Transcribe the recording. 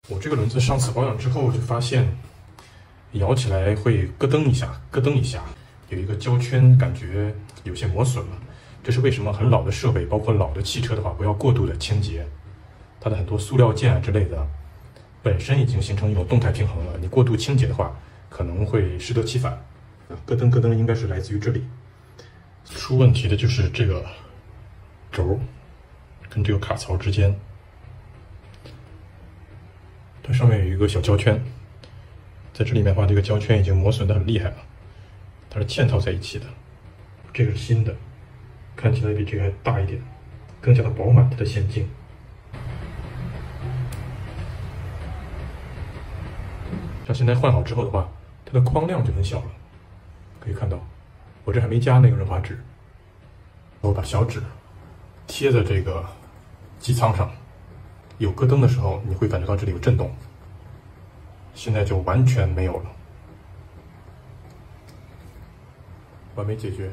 我这个轮子上次保养之后就发现，摇起来会咯噔一下，咯噔一下，有一个胶圈感觉有些磨损了。这是为什么很老的设备，包括老的汽车的话，不要过度的清洁。它的很多塑料件啊之类的，本身已经形成一种动态平衡了，你过度清洁的话，可能会适得其反。咯噔咯噔应该是来自于这里。出问题的就是这个轴跟这个卡槽之间。它上面有一个小胶圈，在这里面的话，这个胶圈已经磨损得很厉害了，它是嵌套在一起的。这个是新的，看起来比这个还大一点，更加的饱满它的线径。像现在换好之后的话，它的框量就很小了，可以看到，我这还没加那个润滑脂。我把小指贴在这个机舱上。有咯噔的时候，你会感觉到这里有震动，现在就完全没有了，完美解决。